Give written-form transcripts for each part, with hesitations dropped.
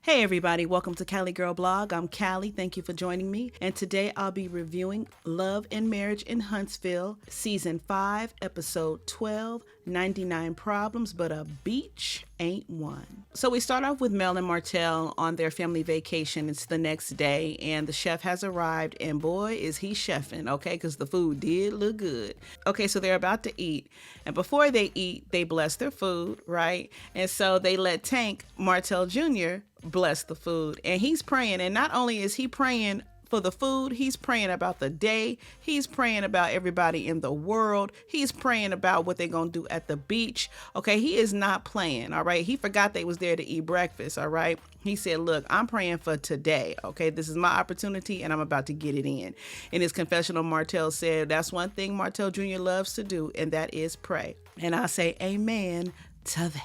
Hey everybody, welcome to Cali Girl Blog. I'm Callie, thank you for joining me. And today I'll be reviewing Love and Marriage in Huntsville, Season 5, Episode 12, 99 Problems, but a beach ain't one. So we start off with Mel and Martell on their family vacation. It's the next day and the chef has arrived and boy is he chefing, okay, because the food did look good. Okay, so they're about to eat and before they eat, they bless their food, right? And so they let Tank, Martell Jr., bless the food and he's praying, and not only is he praying for the food, he's praying about the day, he's praying about everybody in the world, he's praying about what they're gonna do at the beach. Okay, he is not playing. All right, he forgot they was there to eat breakfast. All right, he said, look, I'm praying for today. Okay, this is my opportunity and I'm about to get it in his confessional, Martell said that's one thing Martell Jr. loves to do, and that is pray. And I say amen to that.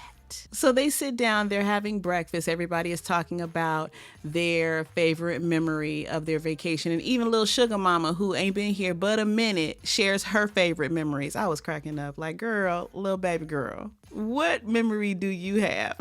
So they sit down, they're having breakfast. Everybody is talking about their favorite memory of their vacation. And even little sugar mama, who ain't been here but a minute, shares her favorite memories. I was cracking up like, girl, little baby girl, what memory do you have?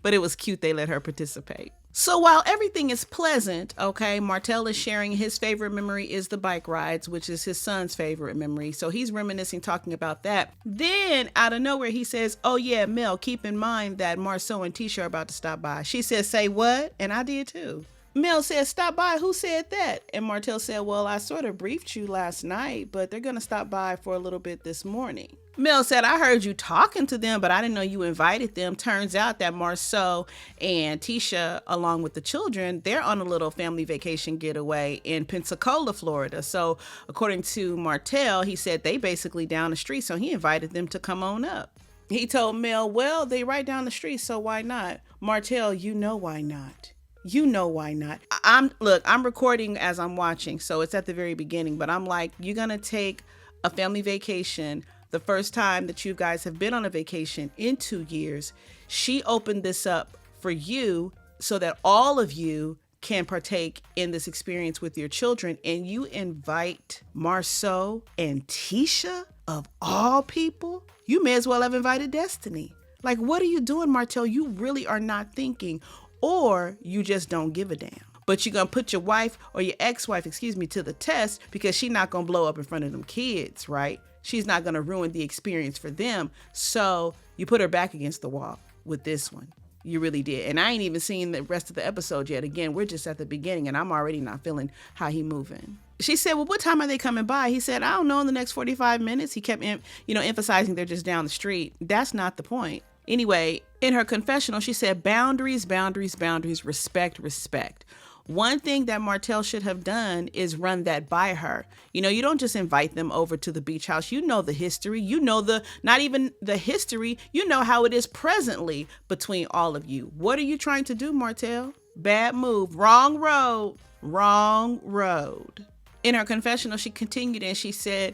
But it was cute they let her participate. So while everything is pleasant, okay, Martell is sharing his favorite memory is the bike rides, which is his son's favorite memory. So he's reminiscing, talking about that. Then out of nowhere, he says, oh yeah, Mel, keep in mind that Marsau and Tisha are about to stop by. She says, say what? And I did too. Mel said, stop by. Who said that? And Martell said, well, I sort of briefed you last night, but they're going to stop by for a little bit this morning. Mel said, I heard you talking to them, but I didn't know you invited them. Turns out that Marsau and Tisha, along with the children, they're on a little family vacation getaway in Pensacola, Florida. So according to Martell, he said they basically down the street. So he invited them to come on up. He told Mel, well, they right down the street. So why not? Martell, you know why not. You know why not. I'm recording as I'm watching, so it's at the very beginning, but I'm like, you're going to take a family vacation the first time that you guys have been on a vacation in 2 years. She opened this up for you so that all of you can partake in this experience with your children, and you invite Marsau and Tisha of all people? You may as well have invited Destiny. Like, what are you doing, Martell? You really are not thinking. Or you just don't give a damn. But you're going to put your wife or your ex-wife, to the test because she's not going to blow up in front of them kids, right? She's not going to ruin the experience for them. So you put her back against the wall with this one. You really did. And I ain't even seen the rest of the episode yet. Again, we're just at the beginning and I'm already not feeling how he moving. She said, well, what time are they coming by? He said, I don't know, in the next 45 minutes. He kept, emphasizing they're just down the street. That's not the point. Anyway, in her confessional, she said, boundaries, boundaries, boundaries, respect, respect. One thing that Martell should have done is run that by her. You don't just invite them over to the beach house. You know the history. You know not even the history. You know how it is presently between all of you. What are you trying to do, Martell? Bad move. Wrong road. Wrong road. In her confessional, she continued and she said,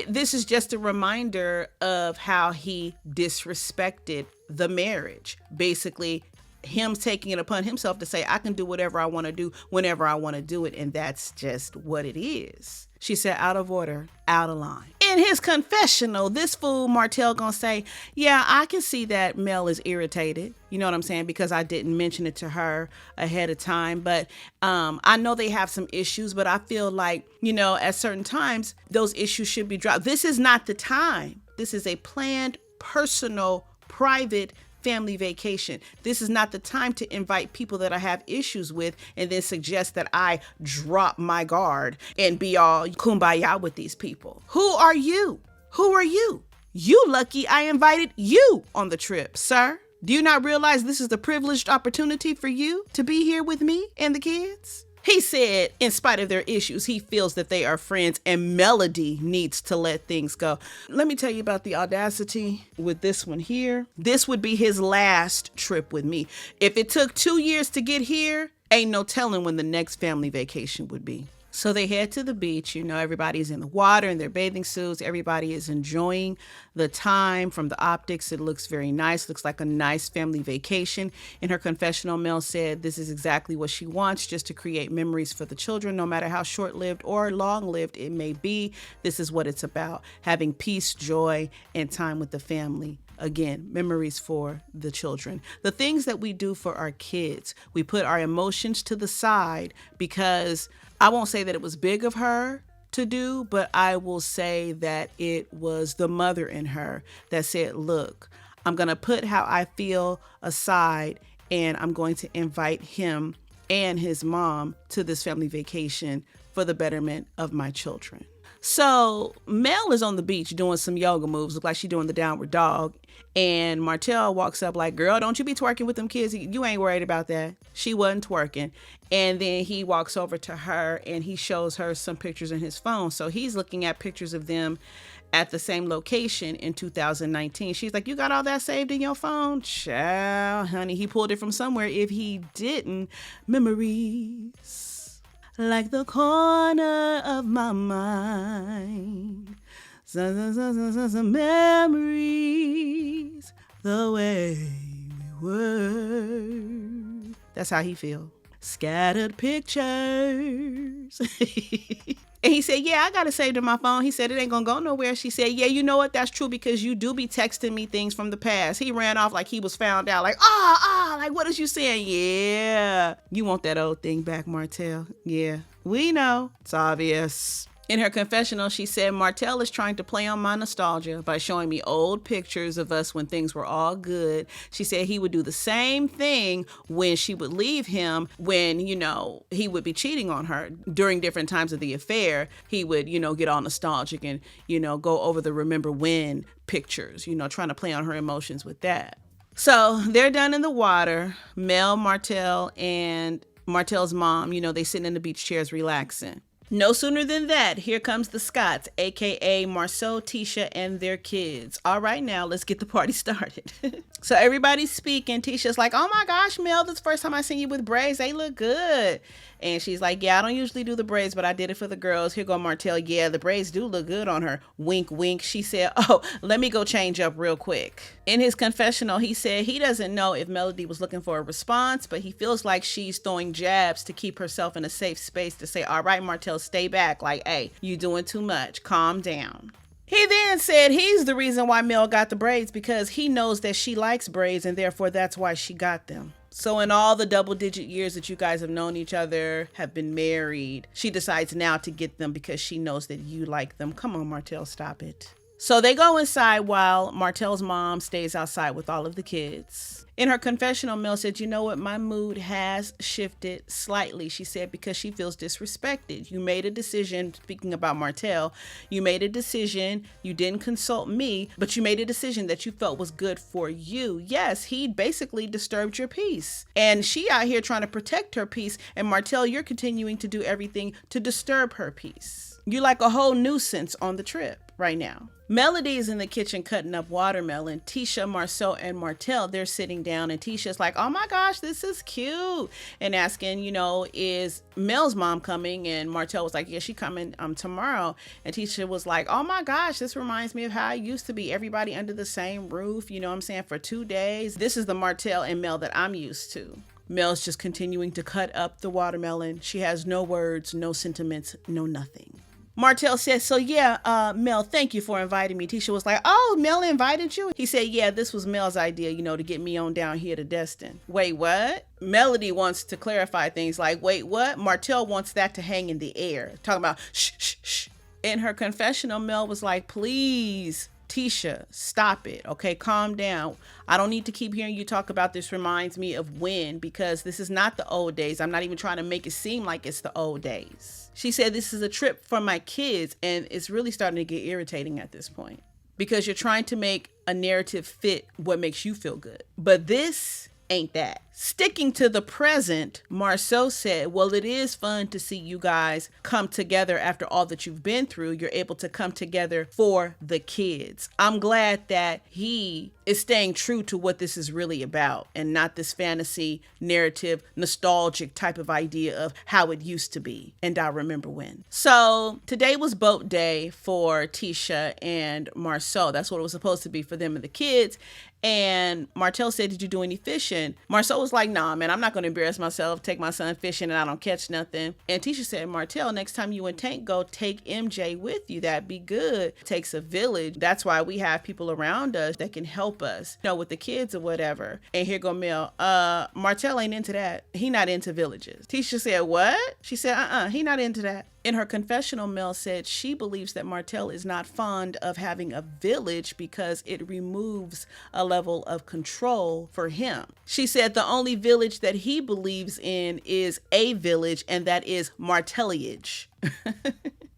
this is just a reminder of how he disrespected the marriage. Basically, him taking it upon himself to say, I can do whatever I want to do whenever I want to do it. And that's just what it is. She said, out of order, out of line. In his confessional, this fool Martell gonna say, yeah, I can see that Mel is irritated. You know what I'm saying? Because I didn't mention it to her ahead of time. But I know they have some issues, but I feel like, at certain times, those issues should be dropped. This is not the time. This is a planned, personal, private family vacation. This is not the time to invite people that I have issues with and then suggest that I drop my guard and be all kumbaya with these people. Who are you? Who are you? You lucky I invited you on the trip, sir. Do you not realize this is the privileged opportunity for you to be here with me and the kids? He said, in spite of their issues, he feels that they are friends and Melody needs to let things go. Let me tell you about the audacity with this one here. This would be his last trip with me. If it took 2 years to get here, ain't no telling when the next family vacation would be. So they head to the beach. Everybody's in the water in their bathing suits. Everybody is enjoying the time. From the optics, it looks very nice. Looks like a nice family vacation. In her confessional, Mel said this is exactly what she wants, just to create memories for the children, no matter how short-lived or long-lived it may be. This is what it's about, having peace, joy, and time with the family Again, memories for the children. The things that we do for our kids, we put our emotions to the side because I won't say that it was big of her to do, but I will say that it was the mother in her that said, look, I'm going to put how I feel aside and I'm going to invite him and his mom to this family vacation for the betterment of my children. So Mel is on the beach doing some yoga moves, look like she's doing the downward dog. And Martell walks up like, girl, don't you be twerking with them kids. You ain't worried about that. She wasn't twerking. And then he walks over to her and he shows her some pictures in his phone. So he's looking at pictures of them at the same location in 2019. She's like, you got all that saved in your phone? Child, honey, he pulled it from somewhere. If he didn't, memories like the corner of my mind. Some memories the way we were. That's how he feel. Scattered pictures. And he said, yeah, I got it saved in my phone. He said, it ain't gonna go nowhere. She said, yeah, you know what? That's true because you do be texting me things from the past. He ran off like he was found out. Like, like, what is you saying? Yeah. You want that old thing back, Martell? Yeah, we know. It's obvious. In her confessional, she said, Martell is trying to play on my nostalgia by showing me old pictures of us when things were all good. She said he would do the same thing when she would leave him, when, he would be cheating on her during different times of the affair. He would, get all nostalgic and, go over the remember when pictures, trying to play on her emotions with that. So they're done in the water. Mel, Martell, and Martell's mom, they sitting in the beach chairs relaxing. No sooner than that, here comes the Scotts, aka Marsau, Tisha, and their kids. All right, now let's get the party started. So everybody's speaking. Tisha's like, oh my gosh, Mel, this is the first time I seen you with braids. They look good. And she's like, yeah, I don't usually do the braids, but I did it for the girls. Here go Martell. Yeah, the braids do look good on her. Wink, wink. She said, oh, let me go change up real quick. In his confessional, he said he doesn't know if Melody was looking for a response, but he feels like she's throwing jabs to keep herself in a safe space to say, all right, Martell, stay back. Like, hey, you doing too much. Calm down. He then said he's the reason why Mel got the braids because he knows that she likes braids and therefore that's why she got them. So in all the double-digit years that you guys have known each other, have been married, she decides now to get them because she knows that you like them. Come on, Martell, stop it. So they go inside while Martell's mom stays outside with all of the kids. In her confessional, Mel said, you know what, my mood has shifted slightly, she said, because she feels disrespected. You made a decision, speaking about Martell, you made a decision, you didn't consult me, but you made a decision that you felt was good for you. Yes, he basically disturbed your peace. And she out here trying to protect her peace, and Martell, you're continuing to do everything to disturb her peace. You're like a whole nuisance on the trip right now. Melody is in the kitchen cutting up watermelon. Tisha, Marsau, and Martell, they're sitting down, and Tisha's like, oh my gosh, this is cute. And asking, is Mel's mom coming? And Martell was like, yeah, she coming tomorrow. And Tisha was like, oh my gosh, this reminds me of how I used to be. Everybody under the same roof, for 2 days. This is the Martell and Mel that I'm used to. Mel's just continuing to cut up the watermelon. She has no words, no sentiments, no nothing. Martell said, so yeah, Mel, thank you for inviting me. Tisha was like, oh, Mel invited you? He said, yeah, this was Mel's idea, to get me on down here to Destin. Wait, what? Melody wants to clarify things like, wait, what? Martell wants that to hang in the air. Talking about shh, shh, shh. In her confessional, Mel was like, please, Tisha, stop it. Okay, calm down. I don't need to keep hearing you talk about this reminds me of when, because this is not the old days. I'm not even trying to make it seem like it's the old days. She said, this is a trip for my kids, and it's really starting to get irritating at this point because you're trying to make a narrative fit what makes you feel good. But this ain't that. Sticking to the present, Marsau said, well, it is fun to see you guys come together after all that you've been through. You're able to come together for the kids. I'm glad that he is staying true to what this is really about and not this fantasy narrative, nostalgic type of idea of how it used to be. And I remember when. So today was boat day for Tisha and Marsau. That's what it was supposed to be for them and the kids. And Martell said, did you do any fishing? Marsau was like, nah, man, I'm not going to embarrass myself, take my son fishing and I don't catch nothing. And Tisha said, Martell, next time you and Tank go, take MJ with you. That'd be good. It takes a village. That's why we have people around us that can help help us, with the kids or whatever. And here go Mel. Martell ain't into that. He not into villages. Tisha said, what? She said, he not into that. In her confessional, Mel said she believes that Martell is not fond of having a village because it removes a level of control for him. She said the only village that he believes in is a village, and that is Martelliage.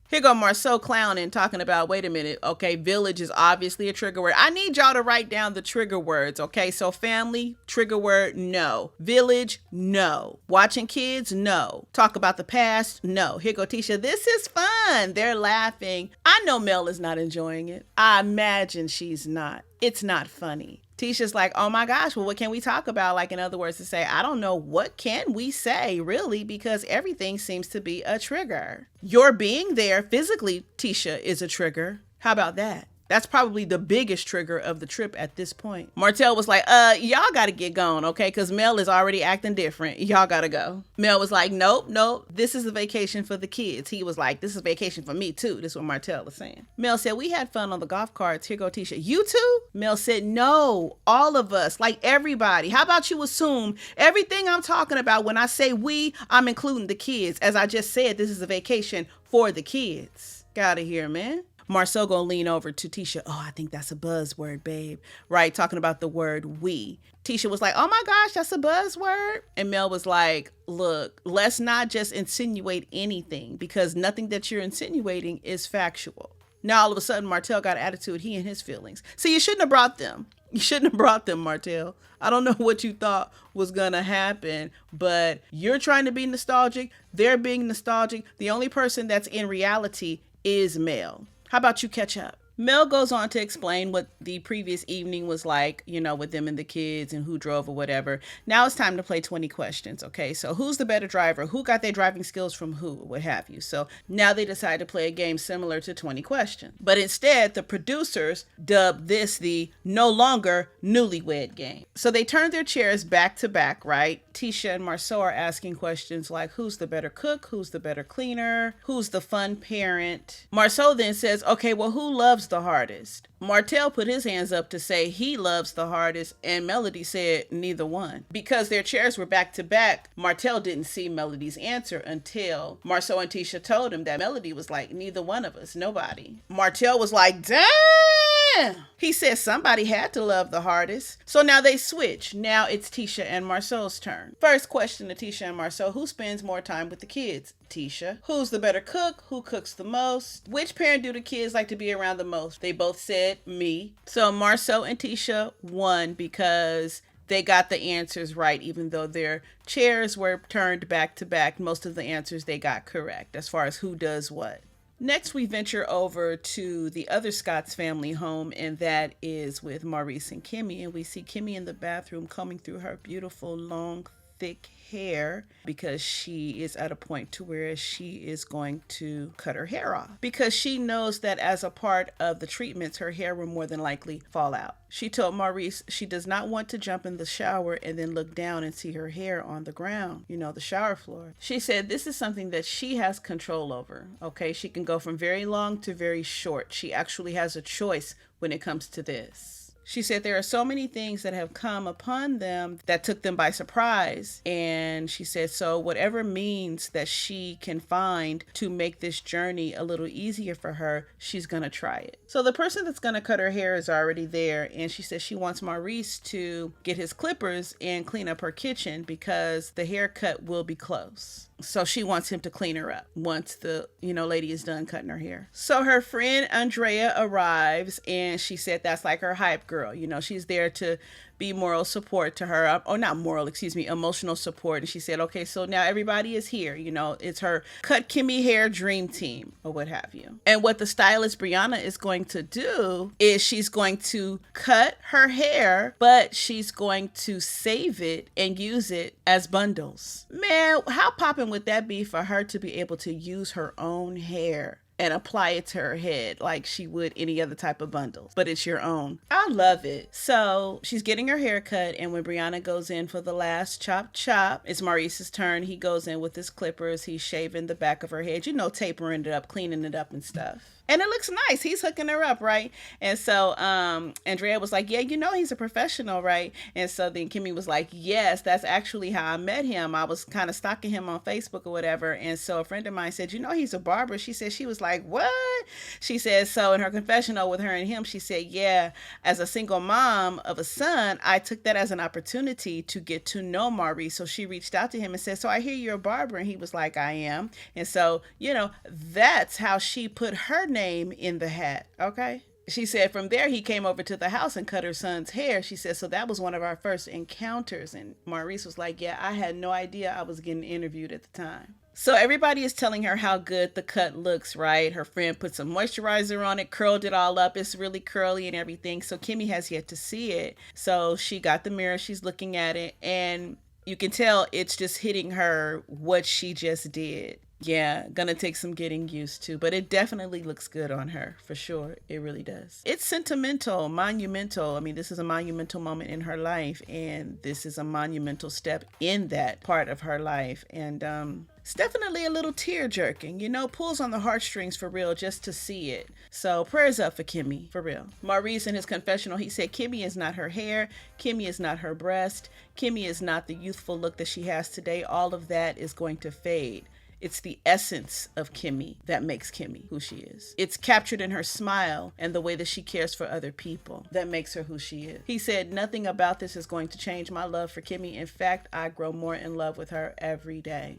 Here go Marsau clowning, talking about, wait a minute, okay, village is obviously a trigger word. I need y'all to write down the trigger words, okay? So family, trigger word, no. Village, no. Watching kids, no. Talk about the past, no. Here go Tisha, this is fun. They're laughing. I know Mel is not enjoying it. I imagine she's not. It's not funny. Tisha's like, oh my gosh, well, what can we talk about? Like, in other words, to say, I don't know, what can we say, really? Because everything seems to be a trigger. Your being there physically, Tisha, is a trigger. How about that? That's probably the biggest trigger of the trip at this point. Martell was like, y'all got to get going, okay? Because Mel is already acting different. Y'all got to go. Mel was like, nope. This is a vacation for the kids. He was like, this is a vacation for me, too. This is what Martell was saying. Mel said, we had fun on the golf carts. Here go Tisha. You too? Mel said, no, all of us, like everybody. How about you assume everything I'm talking about when I say we, I'm including the kids. As I just said, this is a vacation for the kids. Got to hear, man. Marsau gonna lean over to Tisha. Oh, I think that's a buzzword, babe. Right, talking about the word we. Tisha was like, oh my gosh, that's a buzzword. And Mel was like, look, let's not just insinuate anything, because nothing that you're insinuating is factual. Now, all of a sudden, Martell got attitude, he and his feelings. See, you shouldn't have brought them. You shouldn't have brought them, Martell. I don't know what you thought was going to happen, but you're trying to be nostalgic. They're being nostalgic. The only person that's in reality is Mel. How about you catch up? Mel goes on to explain what the previous evening was like, with them and the kids and who drove or whatever. Now it's time to play 20 questions, okay? So who's the better driver? Who got their driving skills from who? What have you? So now they decide to play a game similar to 20 questions. But instead, the producers dubbed this the no longer newlywed game. So they turned their chairs back to back, right? Tisha and Marsau are asking questions like, who's the better cook? Who's the better cleaner? Who's the fun parent? Marsau then says, okay, well, who loves the hardest? Martell put his hands up to say he loves the hardest, and Melody said neither one. Because their chairs were back to back, Martell didn't see Melody's answer until Marsau and Tisha told him that Melody was like, neither one of us, nobody. Martell was like, damn! He said somebody had to love the hardest. So now they switch. Now it's Tisha and Marsau's turn. First question to Tisha and Marsau, who spends more time with the kids? Tisha. Who's the better cook? Who cooks the most? Which parent do the kids like to be around the most? They both said me. So Marsau and Tisha won because they got the answers right, even though their chairs were turned back to back. Most of the answers they got correct as far as who does what. Next, we venture over to the other Scott's family home, and that is with Maurice and Kimmy. And we see Kimmy in the bathroom combing through her beautiful, long, thick hair because she is at a point to where she is going to cut her hair off because she knows that as a part of the treatments, her hair will more than likely fall out. She told Maurice she does not want to jump in the shower and then look down and see her hair on the ground, the shower floor. She said this is something that she has control over, okay? She can go from very long to very short. She actually has a choice when it comes to this. She said there are so many things that have come upon them that took them by surprise. And she said, so whatever means that she can find to make this journey a little easier for her, she's going to try it. So the person that's going to cut her hair is already there. And she says she wants Maurice to get his clippers and clean up her kitchen because the haircut will be close. So she wants him to clean her up once the, lady is done cutting her hair. So her friend Andrea arrives and she said that's like her hype girl. She's there to be moral support to her, emotional support. And she said, okay, so now everybody is here. It's her cut Kimmy hair dream team or what have you. And what the stylist Brianna is going to do is she's going to cut her hair, but she's going to save it and use it as bundles. Man, how poppin' would that be for her to be able to use her own hair and apply it to her head like she would any other type of bundle, but it's your own. I love it. So she's getting her hair cut, and when Brianna goes in for the last chop, it's Maurice's turn. He goes in with his clippers. He's shaving the back of her head, tapering it up, cleaning it up and stuff. And it looks nice. He's hooking her up, right? And so Andrea was like, yeah, you know he's a professional, right? And so then Kimmy was like, yes, that's actually how I met him. I was kind of stalking him on Facebook or whatever. And so a friend of mine said, you know he's a barber. She said, she was like, what? She said, so in her confessional with her and him, she said, yeah, as a single mom of a son, I took that as an opportunity to get to know Maurice. So she reached out to him and said, so I hear you're a barber. And he was like, I am. And so, you know, that's how she put her name in the hat. Okay. She said from there, he came over to the house and cut her son's hair. She said, so that was one of our first encounters. And Maurice was like, yeah, I had no idea I was getting interviewed at the time. So everybody is telling her how good the cut looks, right? Her friend put some moisturizer on it, curled it all up. It's really curly and everything. So Kimmy has yet to see it. So she got the mirror. She's looking at it. And you can tell it's just hitting her what she just did. Yeah, gonna take some getting used to, but it definitely looks good on her, for sure. It really does. It's sentimental, monumental. I mean, this is a monumental moment in her life, and this is a monumental step in that part of her life. And it's definitely a little tear jerking, you know, pulls on the heartstrings for real just to see it. So prayers up for Kimmy, for real. Maurice in his confessional, he said Kimmy is not her hair, Kimmy is not her breast, Kimmy is not the youthful look that she has today. All of that is going to fade. It's the essence of Kimmy that makes Kimmy who she is. It's captured in her smile and the way that she cares for other people that makes her who she is. He said, nothing about this is going to change my love for Kimmy. In fact, I grow more in love with her every day.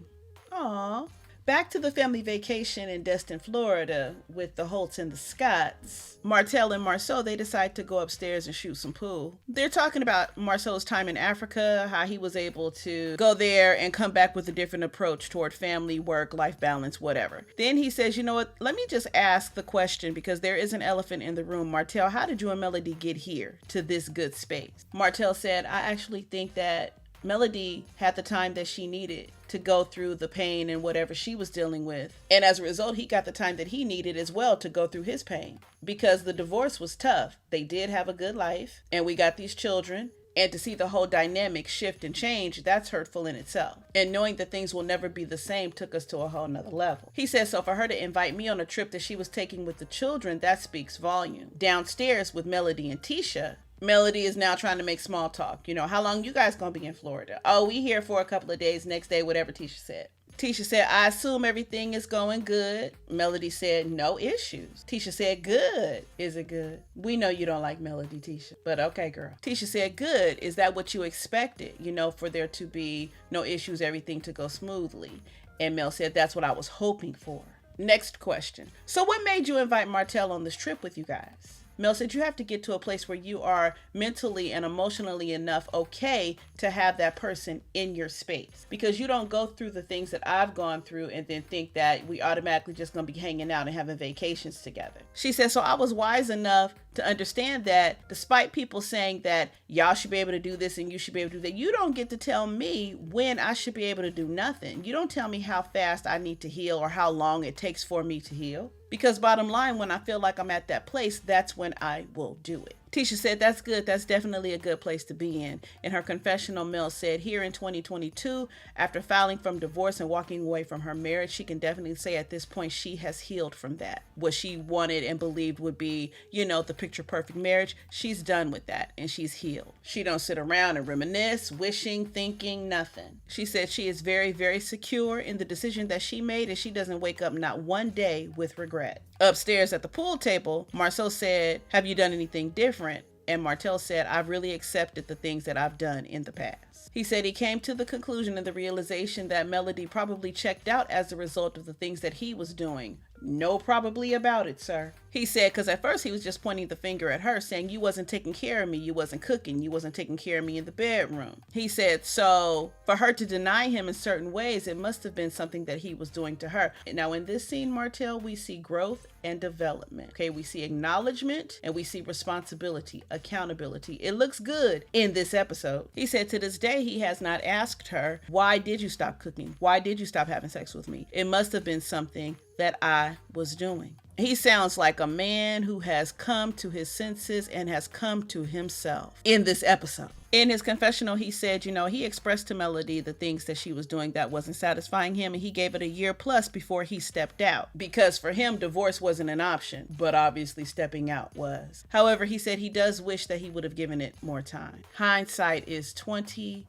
Aww. Back to the family vacation in Destin, Florida with the Holts and the Scotts. Martell and Marsau, they decide to go upstairs and shoot some pool. They're talking about Marsau's time in Africa, how he was able to go there and come back with a different approach toward family, work, life balance, whatever. Then he says, you know what, let me just ask the question because there is an elephant in the room. Martell, how did you and Melody get here to this good space? Martell said, I actually think that Melody had the time that she needed to go through the pain and whatever she was dealing with. And as a result, he got the time that he needed as well to go through his pain because the divorce was tough. They did have a good life and we got these children. And to see the whole dynamic shift and change, that's hurtful in itself. And knowing that things will never be the same took us to a whole nother level. He says, so for her to invite me on a trip that she was taking with the children, that speaks volume. Downstairs with Melody and Tisha, Melody is now trying to make small talk. You know, how long you guys gonna be in Florida? Oh, we here for a couple of days, next day, whatever Tisha said. Tisha said, I assume everything is going good. Melody said, no issues. Tisha said, good. Is it good? We know you don't like Melody, Tisha, but okay, girl. Tisha said, good. Is that what you expected? You know, for there to be no issues, everything to go smoothly. And Mel said, that's what I was hoping for. Next question. So what made you invite Martell on this trip with you guys? Mel said, you have to get to a place where you are mentally and emotionally enough okay to have that person in your space. Because you don't go through the things that I've gone through and then think that we automatically just going to be hanging out and having vacations together. She said, so I was wise enough to understand that despite people saying that y'all should be able to do this and you should be able to do that, you don't get to tell me when I should be able to do nothing. You don't tell me how fast I need to heal or how long it takes for me to heal. Because bottom line, when I feel like I'm at that place, that's when I will do it. Tisha said, that's good. That's definitely a good place to be in. In her confessional, Mel said, here in 2022, after filing from divorce and walking away from her marriage, she can definitely say at this point she has healed from that. What she wanted and believed would be, you know, the picture perfect marriage, she's done with that and she's healed. She don't sit around and reminisce, wishing, thinking, nothing. She said she is very, very secure in the decision that she made and she doesn't wake up not one day with regret. Upstairs at the pool table, Marsau said, have you done anything different? And Martell said, I've really accepted the things that I've done in the past. He said he came to the conclusion and the realization that Melody probably checked out as a result of the things that he was doing. No probably about it, sir. He said, because at first he was just pointing the finger at her saying, you wasn't taking care of me. You wasn't cooking. You wasn't taking care of me in the bedroom. He said, so for her to deny him in certain ways, it must have been something that he was doing to her. Now in this scene, Martell, we see growth and development. Okay, we see acknowledgement and we see responsibility, accountability. It looks good in this episode. He said to this day, he has not asked her, why did you stop cooking? Why did you stop having sex with me? It must have been something that I was doing. He sounds like a man who has come to his senses and has come to himself in this episode. In his confessional, he said, he expressed to Melody the things that she was doing that wasn't satisfying him, and he gave it a year plus before he stepped out, because for him, divorce wasn't an option, but obviously stepping out was. However, he said he does wish that he would have given it more time. Hindsight is 20/20.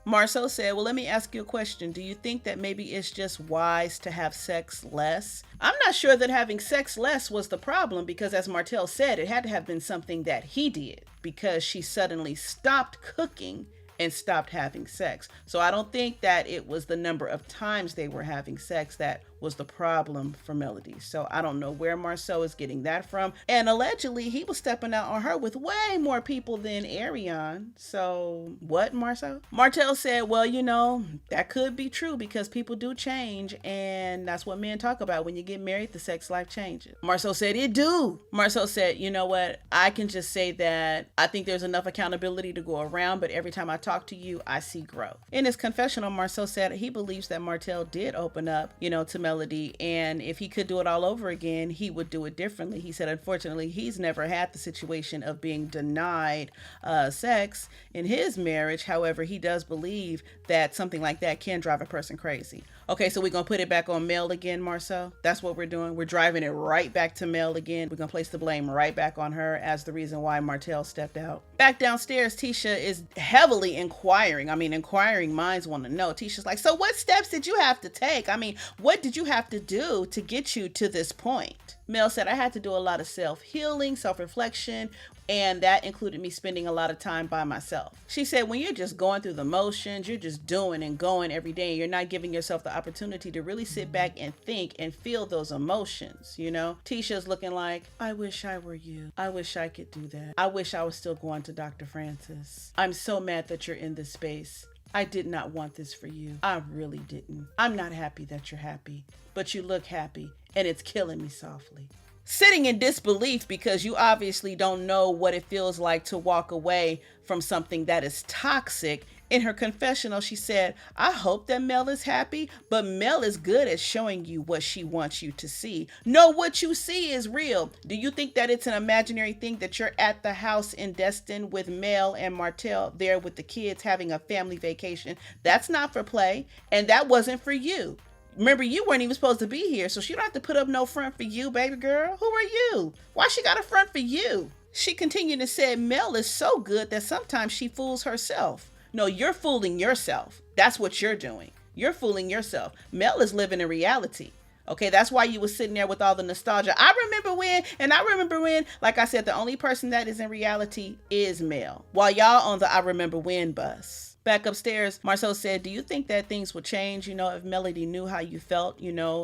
Marsau said, well, let me ask you a question. Do you think that maybe it's just wise to have sex less? I'm not sure that having sex less was the problem, because as Martell said, it had to have been something that he did, because she suddenly stopped cooking and stopped having sex. So I don't think that it was the number of times they were having sex that was the problem for Melody. So I don't know where Marsau is getting that from. And allegedly he was stepping out on her with way more people than Ariane. So what, Marsau? Martell said, well, that could be true, because people do change, and that's what men talk about. When you get married, the sex life changes. Marsau said it do. Martell said, you know what? I can just say that I think there's enough accountability to go around, but every time I talk to you, I see growth. In his confessional, Marsau said he believes that Martell did open up, to Melody, and if he could do it all over again, he would do it differently. He said, unfortunately, he's never had the situation of being denied sex in his marriage. However, he does believe that something like that can drive a person crazy. Okay, so we're going to put it back on Mel again, Marsau. That's what we're doing. We're driving it right back to Mel again. We're going to place the blame right back on her as the reason why Martell stepped out. Back downstairs, Tisha is heavily inquiring. Inquiring minds want to know. Tisha's like, so what steps did you have to take? What did you have to do to get you to this point? Mel said, I had to do a lot of self-healing, self-reflection, and that included me spending a lot of time by myself. She said, when you're just going through the motions, you're just doing and going every day, and you're not giving yourself the opportunity to really sit back and think and feel those emotions, Tisha's looking like, I wish I were you. I wish I could do that. I wish I was still going to Dr. Francis. I'm so mad that you're in this space. I did not want this for you. I really didn't. I'm not happy that you're happy, but you look happy, and it's killing me softly. Sitting in disbelief, because you obviously don't know what it feels like to walk away from something that is toxic. In her confessional, she said, I hope that Mel is happy, but Mel is good at showing you what she wants you to see. No, what you see is real. Do you think that it's an imaginary thing that you're at the house in Destin with Mel and Martell there with the kids having a family vacation? That's not for play, and that wasn't for you. Remember, you weren't even supposed to be here, so she don't have to put up no front for you, baby girl. Who are you? Why she got a front for you? She continued to say, Mel is so good that sometimes she fools herself. No, you're fooling yourself. That's what you're doing. You're fooling yourself. Mel is living in reality. Okay, that's why you were sitting there with all the nostalgia. I remember when, like I said, the only person that is in reality is Mel. While y'all on the I remember when bus. Back upstairs, Marsau said, do you think that things would change, if Melody knew how you felt,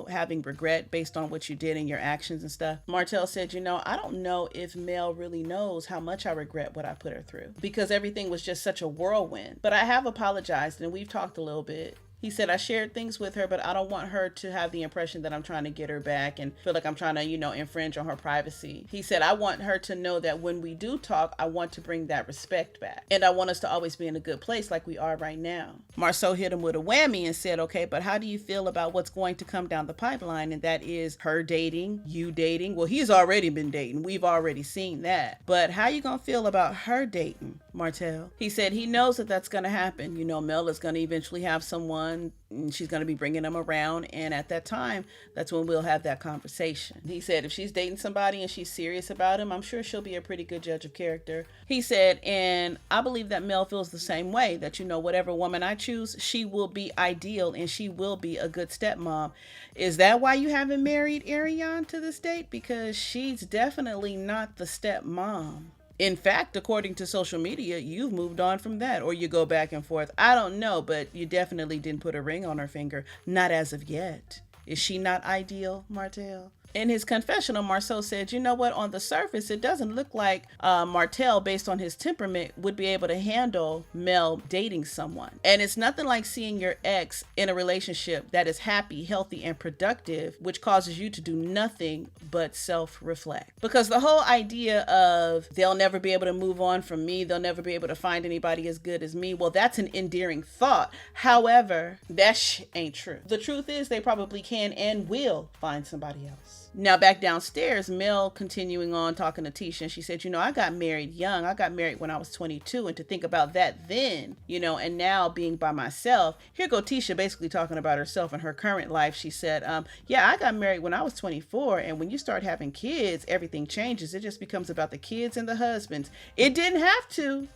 having regret based on what you did and your actions and stuff? Martell said, I don't know if Mel really knows how much I regret what I put her through, because everything was just such a whirlwind. But I have apologized, and we've talked a little bit. He said, I shared things with her, but I don't want her to have the impression that I'm trying to get her back and feel like I'm trying to, infringe on her privacy. He said, I want her to know that when we do talk, I want to bring that respect back. And I want us to always be in a good place like we are right now. Marsau hit him with a whammy and said, okay, but how do you feel about what's going to come down the pipeline? And that is her dating, you dating. Well, he's already been dating. We've already seen that. But how you going to feel about her dating, Martell? He said he knows that that's going to happen. Mel is going to eventually have someone, and she's going to be bringing them around, and at that time, that's when we'll have that conversation. He said if she's dating somebody and she's serious about him, I'm sure she'll be a pretty good judge of character. He said, and I believe that Mel feels the same way, that whatever woman I choose, she will be ideal and she will be a good stepmom. Is that why you haven't married Ariane to this date? Because she's definitely not the stepmom. In fact, according to social media, you've moved on from that, or you go back and forth. I don't know, but you definitely didn't put a ring on her finger. Not as of yet. Is she not ideal, Martell? In his confessional, Marsau said, on the surface, it doesn't look like Martell, based on his temperament, would be able to handle Mel dating someone. And it's nothing like seeing your ex in a relationship that is happy, healthy, and productive, which causes you to do nothing but self-reflect. Because the whole idea of they'll never be able to move on from me, they'll never be able to find anybody as good as me, well, that's an endearing thought. However, that ain't true. The truth is they probably can and will find somebody else. Now back downstairs, Mel continuing on talking to Tisha, and she said, I got married young. I got married when I was 22, and to think about that then, and now being by myself. Here go Tisha basically talking about herself and her current life. She said, yeah, I got married when I was 24, and when you start having kids, everything changes. It just becomes about the kids and the husbands. It didn't have to.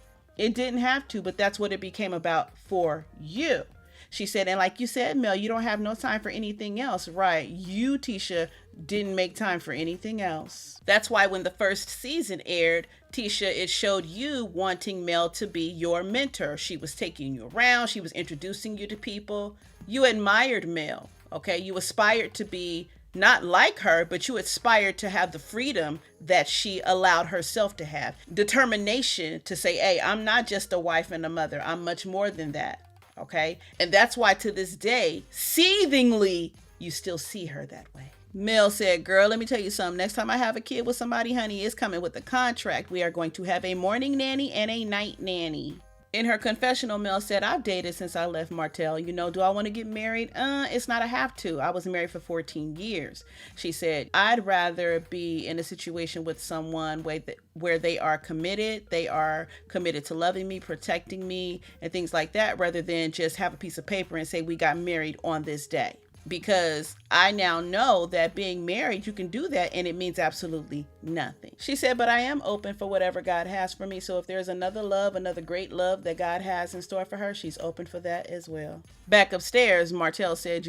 But that's what it became about for you. She said, and like you said, Mel, you don't have no time for anything else. Right. You, Tisha, didn't make time for anything else. That's why when the first season aired, Tisha, it showed you wanting Mel to be your mentor. She was taking you around. She was introducing you to people. You admired Mel. Okay. You aspired to be not like her, but you aspired to have the freedom that she allowed herself to have. Determination to say, hey, I'm not just a wife and a mother. I'm much more than that. Okay. And that's why to this day, seethingly, you still see her that way. Mel said, girl, let me tell you something. Next time I have a kid with somebody, honey, it's coming with a contract. We are going to have a morning nanny and a night nanny. In her confessional, Mel said, I've dated since I left Martell. Do I want to get married? It's not a have to. I was married for 14 years. She said, I'd rather be in a situation with someone where they are committed. They are committed to loving me, protecting me, and things like that, rather than just have a piece of paper and say we got married on this day. Because I now know that being married, you can do that and it means absolutely nothing. She said, but I am open for whatever God has for me. So if there's another love, another great love that God has in store for her, she's open for that as well. Back upstairs, Martell said,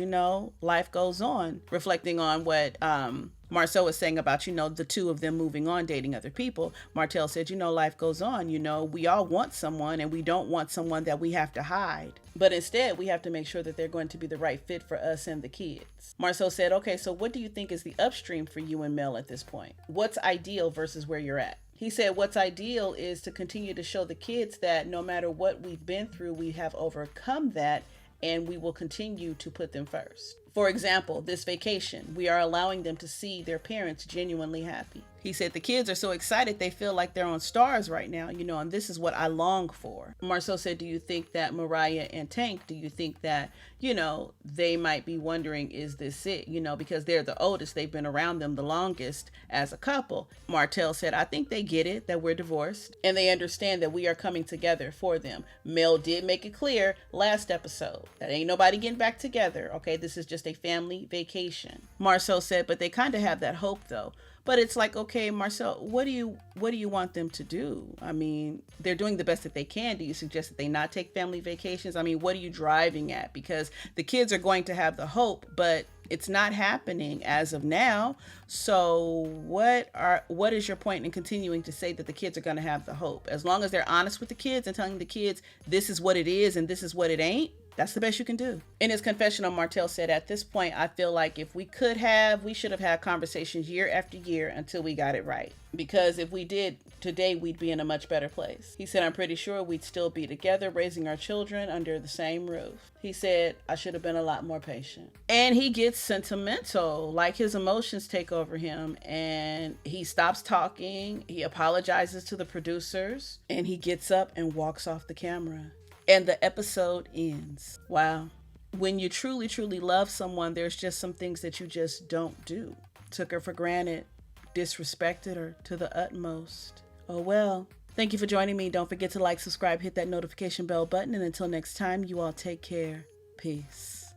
life goes on, reflecting on what Marsau was saying about, the two of them moving on, dating other people. Martell said, life goes on. We all want someone, and we don't want someone that we have to hide. But instead, we have to make sure that they're going to be the right fit for us and the kids. Marsau said, okay, so what do you think is the upstream for you and Mel at this point? What's ideal versus where you're at? He said, what's ideal is to continue to show the kids that no matter what we've been through, we have overcome that, and we will continue to put them first. For example, this vacation, we are allowing them to see their parents genuinely happy. He said the kids are so excited they feel like they're on stars right now, and this is what I long for. Marsau said, do you think that Mariah and Tank, do you think that, they might be wondering, is this it? Because they're the oldest, they've been around them the longest as a couple. Martell said, I think they get it that we're divorced and they understand that we are coming together for them. Mel did make it clear last episode that ain't nobody getting back together. Okay, this is just a family vacation. Marsau said, but they kind of have that hope though. But it's like, okay, Marsau, what do you want them to do? I mean, they're doing the best that they can. Do you suggest that they not take family vacations? I mean, what are you driving at? Because the kids are going to have the hope, but it's not happening as of now. So what is your point in continuing to say that the kids are going to have the hope? As long as they're honest with the kids and telling the kids this is what it is and this is what it ain't, that's the best you can do. In his confessional, Martell said, at this point, I feel like if we should have had conversations year after year until we got it right. Because if we did, today we'd be in a much better place. He said, I'm pretty sure we'd still be together, raising our children under the same roof. He said, I should have been a lot more patient. And he gets sentimental, like his emotions take over him, and he stops talking. He apologizes to the producers, and he gets up and walks off the camera. And the episode ends. Wow. When you truly, truly love someone, there's just some things that you just don't do. Took her for granted, disrespected her to the utmost. Oh well. Thank you for joining me. Don't forget to like, subscribe, hit that notification bell button. And until next time, you all take care. Peace.